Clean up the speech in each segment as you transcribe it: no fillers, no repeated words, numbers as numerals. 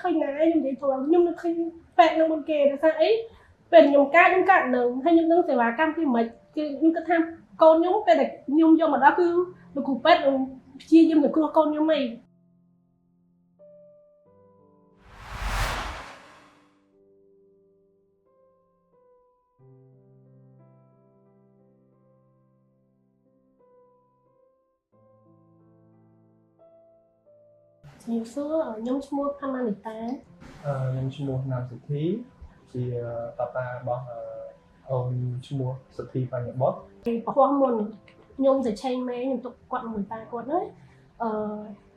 ឃើញណាខ្ញុំនិយាយព្រោះខ្ញុំនឹកឃើញពេទ្យនឹងមុនគេដោយសារអីពេលខ្ញុំកាត់នឹងហើយខ្ញុំនឹងសេវាកម្មពីមិនគឺខ្ញុំគិតថាកូនខ្ញុំពេលដែលខ្ញុំយកមកដល់គឺលោកគ្រូពេទ្យនឹងព្យាយាមសង្គ្រោះកូនខ្ញុំឯងខ្ញុំសួរខ្ញុំឈ្មោះផាម៉ានីតាខ្ញុំឈ្មោះណាមសុធីជាតាតារបស់អូនឈ្មោះសុធីបញ្ញបុត្រប្រហោះមុនខ្ញុំទៅឆេងមេខ្ញុំទុកគាត់មួយប៉ាគាត់ហ្នឹង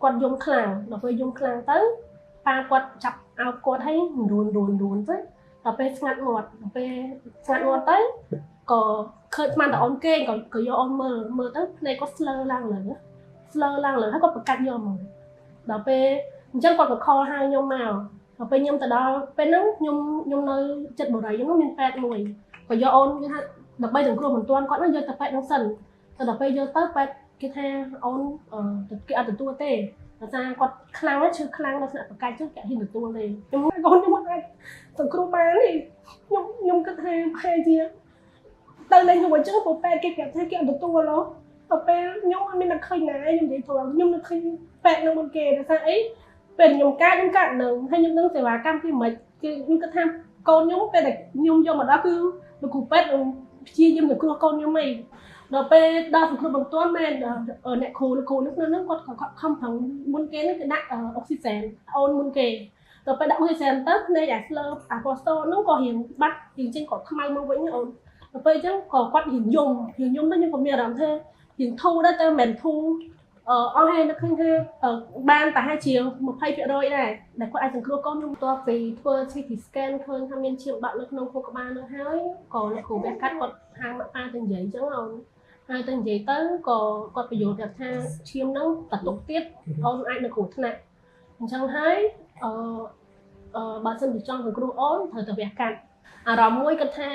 គាត់យំខ្លាំងដល់ពេលយំខ្លាំងទៅប៉ាគាត់ចាប់អោបគាត់ឲ្យរួនទៅដល់ពេលស្ងាត់ងាត់ដល់ពេលស្ងាត់ងាត់ទៅក៏ឃើញស្មានតែអូនគេក៏យកអូនមើលទៅភ្នែកគាត់ស្លើឡើងលើហើយគាត់ប្រកាច់យកមកដល់ពេលអញ្ចឹងគាត់ក៏ខលហៅខ្ញុំមកដល់ពេលខ្ញុំទៅដល់ពេលហ្នឹងខ្ញុំនៅចិត្តបរិយាហ្នឹងមានពេទ្យមួយក៏យកអូនគេថាដើម្បីសង្គ្រោះមិនទាន់គាត់ហ្នឹងយកទៅពេទ្យហ្នឹងសិនទៅដល់ពេលយកទៅពេទ្យគេថាអូនគេអត់ទទួលទេដោយសារគាត់ខ្លាំងឈឺខ្លាំងដល់ថ្នាក់ប្រកាច់ចឹងគេហ៊ានទទួលទេខ្ញុំកូនខ្ញុំអាចសង្គ្រោះបានទេខ្ញុំគិតថាប្រហែលជាទៅលេងជាមួយចឹងព្រោះពេទ្យគេប្រាប់ថាគេអត់ទទួលហ៎ដល់ពេលខ្ញុំអត់មាននឹកឃើញណាខ្ញុំនិយាយព្រោះខ្ញុំនឹកឃើញពេទ្យនឹងមុនគេដោយសារអីពេលខ្ញុំកាត់នឹងហើយខ្ញុំនឹងសេវាកម្មពីមិនគឺខ្ញុំគិតថាកូនខ្ញុំពេលដែលខ្ញុំយកមកដល់គឺលោកគ្រូពេទ្យនឹងព្យាយាមសង្គ្រោះកូនខ្ញុំឯងដល់ពេលដល់សង្គ្រោះបន្ទាន់មែនអ្នកគ្រូលោកគ្រូហ្នឹងគាត់ខំប្រឹងមុនគេហ្នឹងគេដាក់អុកស៊ីសែនអូនមុនគេដល់ពេលដាក់អុកស៊ីសែនទៅភ្នែកអាស្លើអាប៉ូស្តូហ្នឹងក៏រៀងបាត់រៀងចេញគាត់ខ្មៅមកវិញអូនដល់ពេលអញ្ចឹងក៏គាត់រៀងយំទៅខ្ញុំក៏មានអារម្មណ៍ថារៀងធូរដែរតែមិនធូរអស់ហើយនឹកឃើញថាបានប្រហែលជា 20% ដែរដែលគាត់អាចសង្គ្រោះកូនខ្ញុំបន្ទាប់ពីធ្វើ CT scan ឃើញថាមានឈាមដក់នៅក្នុងខួរក្បាលនោះហើយក៏លោកគ្រូវះកាត់គាត់ហៅមកប៉ាទៅនិយាយអញ្ចឹងអូនហើយទៅនិយាយទៅក៏គាត់បញ្យល់ថាឈាមហ្នឹងតតុកទៀតអូនអាចនៅគ្រោះថ្នាក់អញ្ចឹងហើយបើសិនជាចង់សង្គ្រោះអូនត្រូវទៅវះកាត់អារម្មណ៍មួយគាត់ថា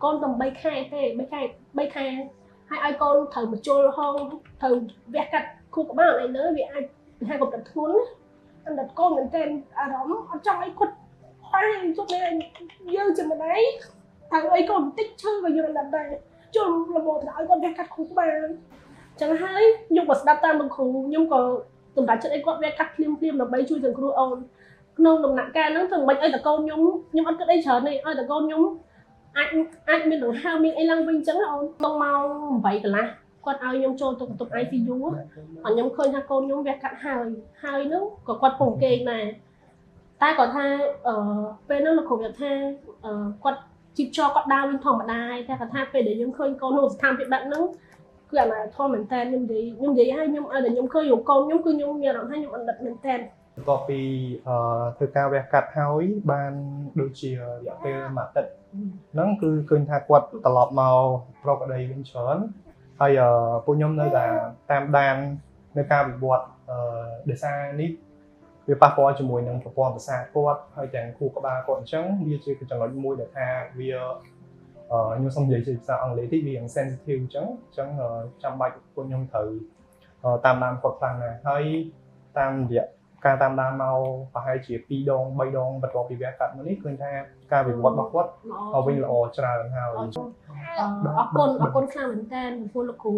កូនតែ3ខែទេ3ខែហើយឲ្យកូនត្រូវបញ្ជុលហងត្រូវវះកាត់ខួរក្បាលអីលើវាអាចថាកម្រិតធ្ងន់ណាអន្តកូនមែនតើអារម្មណ៍អត់ចង់ឲ្យគាត់ខ្វះជុំនេះយើងជាម្ដាយត្រូវឲ្យកូនបន្តិចឈឺក៏យើងអត់ដែរជុំរមោទៅឲ្យគាត់វះកាត់ខួរក្បាលអញ្ចឹងហើយខ្ញុំក៏ស្ដាប់តាមលោកគ្រូខ្ញុំក៏សម្រាប់ចិត្តឲ្យគាត់វះកាត់ភ្លាមដើម្បីជួយសង្គ្រោះអូនក្នុងដំណាក់កាលហ្នឹងធ្វើមិនអីតកូនខ្ញុំអត់គិតអីច្រើនទេឲ្យតកូនខ្ញុំអាចមានដង្ហើមមានអីឡើងវិញអញ្ចឹងអូនក្នុងម៉ោង8កន្លះគាត់ឲ្យខ្ញុំចូលទៅបន្ទប់ ICU ខ្ញុំឃើញថាកូនខ្ញុំវះកាត់ហើយហ្នឹងក៏គាត់ពងគេងដែរតែគាត់ថាពេលហ្នឹងលោកគ្រូប្រាប់ថាគាត់ជីបចរគាត់ដើរវិញធម្មតាតែគាត់ថាពេលដែលយើងឃើញកូនក្នុងស្ថានភាពបែបហ្នឹងគឺអាណាធម៌មែនតើខ្ញុំនិយាយឲ្យខ្ញុំឲ្យតែខ្ញុំឃើញកូនខ្ញុំគឺខ្ញុំមានអារម្មណ៍ថាខ្ញុំអត់ដិតមែនតើបន្ទាប់ពីធ្វើការវះកាត់ហើយបានដូចជារយៈពេល1អាទិត្យហ្នឹងគឺឃើញថាគាត់ត្រឡប់មកប្រកបដីវិញច្រើនហើយពួកខ្ញុំនៅតែតាមដាននៅការវិវត្តដោយសារនេះវាប៉ះពាល់ជាមួយនឹងប្រព័ន្ធប្រសាទគាត់ហើយទាំងខួរក្បាលគាត់អញ្ចឹងវាជាចំណុចមួយដែលថាវាខ្ញុំសូមនិយាយជាភាសាអង់គ្លេសតិចវាយ៉ាង sensitive អញ្ចឹងចាំបាច់ពួកខ្ញុំត្រូវតាមដានគាត់ខ្លាំងណាស់ហើយតាមរយៈការតាមដានមកប្រហែលជា2ដង3ដងបន្ទាប់ពីវះកាត់មកនេះឃើញថាការវិវត្តរបស់គាត់វិញល្អច្រើនហើយអរគុណខ្លាំងមែនតើចំពោះលោកគ្រូ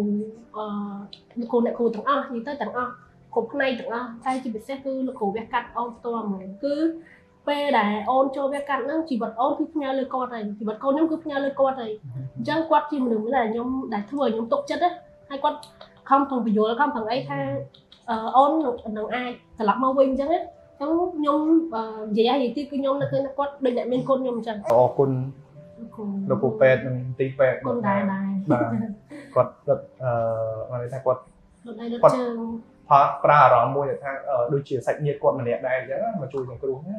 អ្នកគ្រូទាំងអស់និយាយទៅទាំងអស់គ្រប់ផ្នែកទាំងអស់តែជាពិសេសគឺលោកគ្រូវះកាត់អូនផ្ទាល់ហ្មងគឺពេលដែលអូនចូលវះកាត់ហ្នឹងជីវិតអូនគឺផ្ញើលើគាត់ហើយជីវិតកូនខ្ញុំគឺផ្ញើលើគាត់ហើយអញ្ចឹងគាត់ជាមនុស្សដែលខ្ញុំដែលធ្វើឲ្យខ្ញុំទុកចិត្តណាហើយគាត់ខំប្រឹងបញ្យល់ខំប្រឹងអីថាអូននឹងអាចត្រឡប់មកវិញអញ្ចឹងណាខ្ញុំនិយាយឲ្យទីគឺខ្ញុំនៅឃើញថាគាត់ដូចអ្នកមានកូនខ្ញុំអញ្ចឹងអរគុណលោកគ្រូពេទ្យនិងទីពេទ្យគុណដែរបាទគាត់បានថាគាត់ជើងប្រើអារម្មណ៍មួយដែលថាដូចជាសាច់ញាតិគាត់ម្នាក់ដែរអញ្ចឹងមកជួយសង្គ្រោះណា